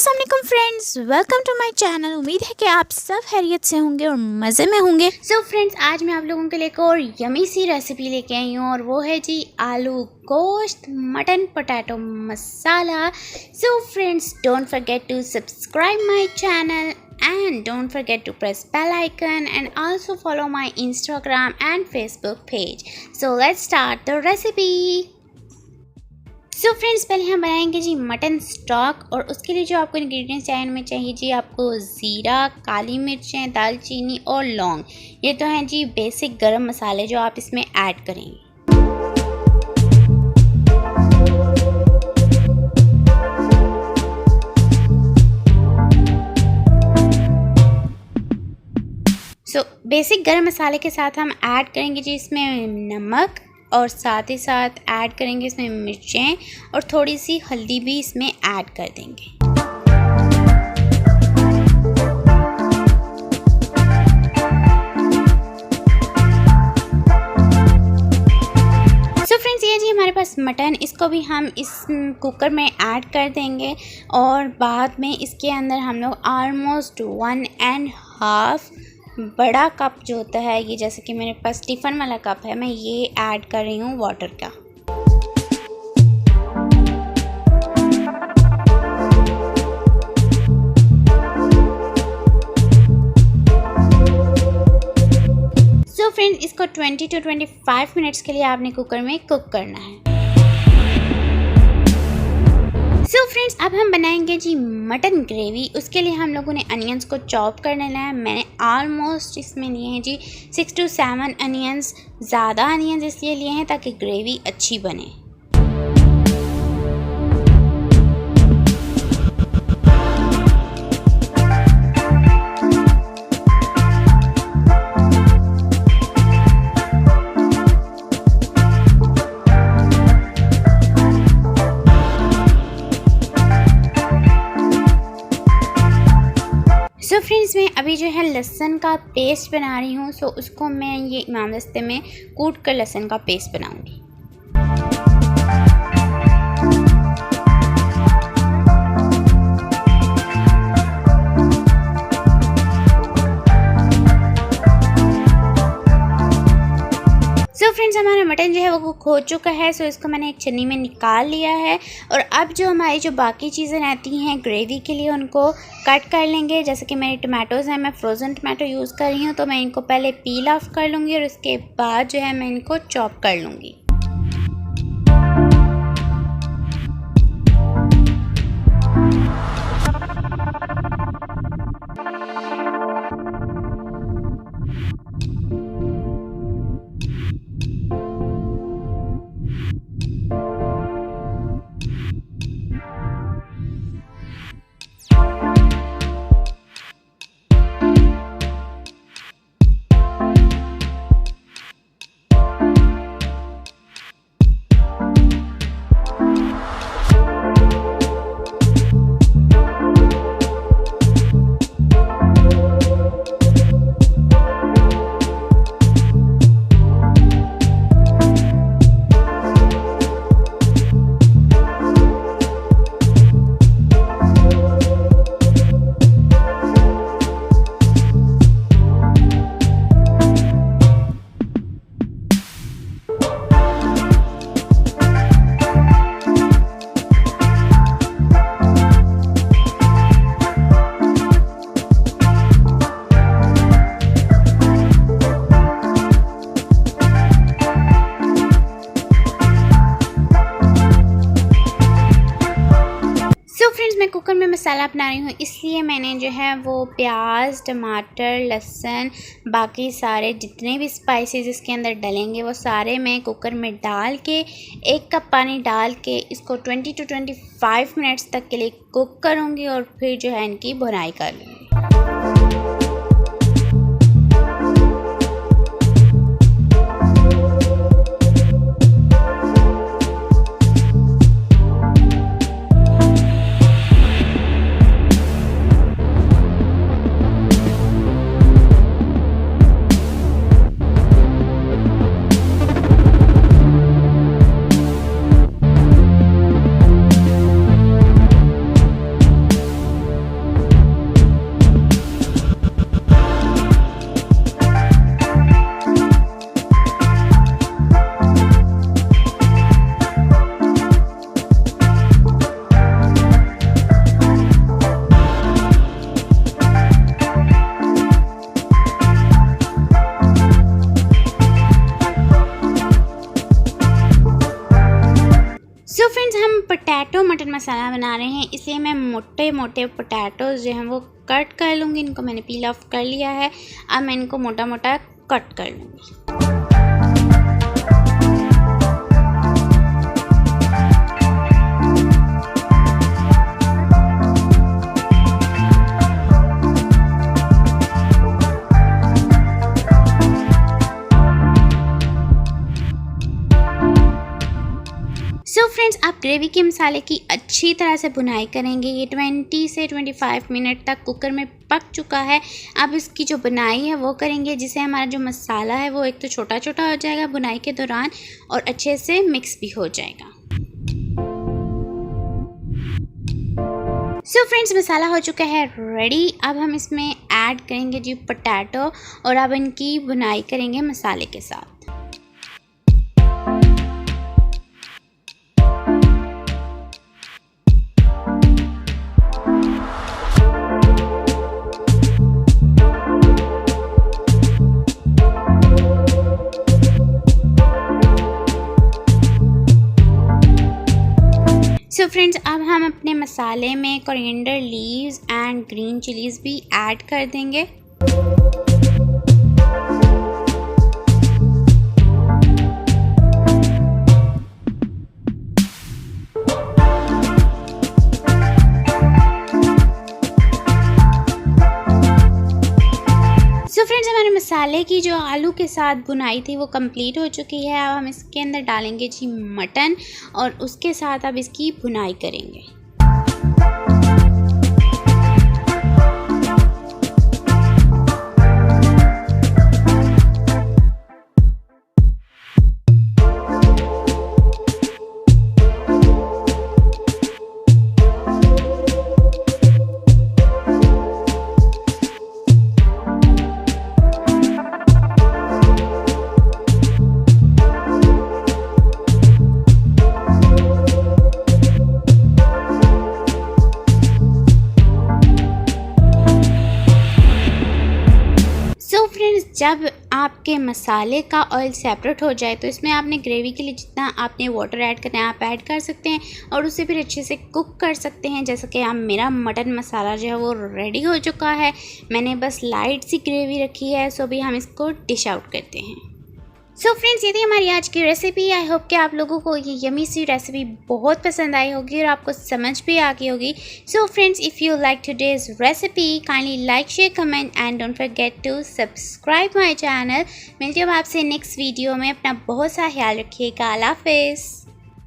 अस्सलाम वालेकुम friends, welcome to my channel. उम्मीद है कि आप सब खैरियत से होंगे और मज़े में होंगे। सो फ्रेंड्स, आज मैं आप लोगों के लिए एक और यमी सी रेसिपी लेके आई हूँ और वो है जी आलू गोश्त mutton potato masala. So friends, don't forget to subscribe my channel and don't forget to press bell icon and also follow my Instagram and Facebook page. So let's start the recipe. So friends, पहले हम बनाएंगे जी mutton stock और उसके लिए जो आपको ingredients चाहिए उनमें चाहिए जी आपको ज़ीरा, काली मिर्चें, दालचीनी और लौंग। ये तो हैं जी बेसिक गरम मसाले जो आप इसमें ऐड करेंगे। सो बेसिक गरम मसाले के साथ हम ऐड करेंगे जी इसमें नमक और साथ ही साथ ऐड करेंगे इसमें मिर्चें और थोड़ी सी हल्दी भी इसमें ऐड कर देंगे। सो फ्रेंड्स, ये जी हमारे पास मटन, इसको भी हम इस कुकर में ऐड कर देंगे और बाद में इसके अंदर हम लोग ऑलमोस्ट 1.5 बड़ा कप जो होता है, ये जैसे कि मेरे पास टिफ़न वाला कप है, मैं ये ऐड कर रही हूँ वाटर का। सो फ्रेंड्स, इसको 20 to 25 मिनट्स के लिए आपने कुकर में कुक करना है। सो फ्रेंड्स, अब हम बनाएंगे जी मटन ग्रेवी। उसके लिए हम लोगों ने अनियंस को चॉप कर लेना है। मैंने ऑलमोस्ट इसमें लिए हैं जी 6 to 7 अनियंस। ज़्यादा अनियंस इसलिए लिए हैं ताकि ग्रेवी अच्छी बने। सो फ्रेंड्स, मैं अभी जो है लहसुन का पेस्ट बना रही हूँ। सो उसको मैं ये इमाम दस्ते में कूट कर लहसुन का पेस्ट बनाऊँगी। सो फ्रेंड्स, हमारा मटन जो है वो कुक हो चुका है। सो इसको मैंने एक छन्नी में निकाल लिया है और अब जो हमारी जो बाकी चीज़ें रहती हैं ग्रेवी के लिए उनको कट कर लेंगे। जैसे कि मेरे टमाटोज़ हैं, मैं फ्रोज़न टमाटो यूज़ कर रही हूँ, तो मैं इनको पहले पील ऑफ कर लूँगी और उसके बाद जो है मैं इनको चॉप कर लूँगी। मैं कुकर में मसाला बना रही हूँ, इसलिए मैंने जो है वो प्याज, टमाटर, लहसुन, बाकी सारे जितने भी स्पाइसेस इसके अंदर डलेंगे वो सारे मैं कुकर में डाल के 1 कप पानी डाल के इसको 20 to 25 मिनट्स तक के लिए कुक करूँगी और फिर जो है इनकी भुनाई कर लूँगी। मटन मसाला बना रहे हैं, इसलिए मैं मोटे मोटे पोटैटोज़ जो हैं वो कट कर लूँगी। इनको मैंने पील ऑफ कर लिया है, अब मैं इनको मोटा मोटा कट कर लूँगी। सो फ्रेंड्स, आप ग्रेवी के मसाले की अच्छी तरह से भुनाई करेंगे। ये 20 से 25 मिनट तक कुकर में पक चुका है। अब इसकी जो बुनाई है वो करेंगे, जिससे हमारा जो मसाला है वो एक तो छोटा छोटा हो जाएगा बुनाई के दौरान और अच्छे से मिक्स भी हो जाएगा। सो फ्रेंड्स, मसाला हो चुका है रेडी। अब हम इसमें ऐड करेंगे जी पोटैटो और अब इनकी बुनाई करेंगे मसाले के साथ। सो फ्रेंड्स, अब हम अपने मसाले में coriander leaves and green chillies भी ऐड कर देंगे। सो फ्रेंड्स, हमारे मसाले की जो आलू के साथ बुनाई थी वो कंप्लीट हो चुकी है। अब हम इसके अंदर डालेंगे जी मटन और उसके साथ अब इसकी बुनाई करेंगे। जब आपके मसाले का ऑयल सेपरेट हो जाए तो इसमें आपने ग्रेवी के लिए जितना आपने वाटर ऐड करना है आप ऐड कर सकते हैं और उसे फिर अच्छे से कुक कर सकते हैं। जैसे कि आप मेरा मटन मसाला जो है वो रेडी हो चुका है। मैंने बस लाइट सी ग्रेवी रखी है, सो अभी हम इसको डिश आउट करते हैं। सो फ्रेंड्स, ये थी हमारी आज की रेसिपी। आई होप कि आप लोगों को ये यमी सी रेसिपी बहुत पसंद आई होगी और आपको समझ भी आ गई होगी। So friends, if you like today's recipe, kindly like, share, comment and don't forget to subscribe my channel. मिलती हूँ आपसे नेक्स्ट वीडियो में। अपना बहुत सा ख्याल रखिएगा। अल्लाह हाफिज़।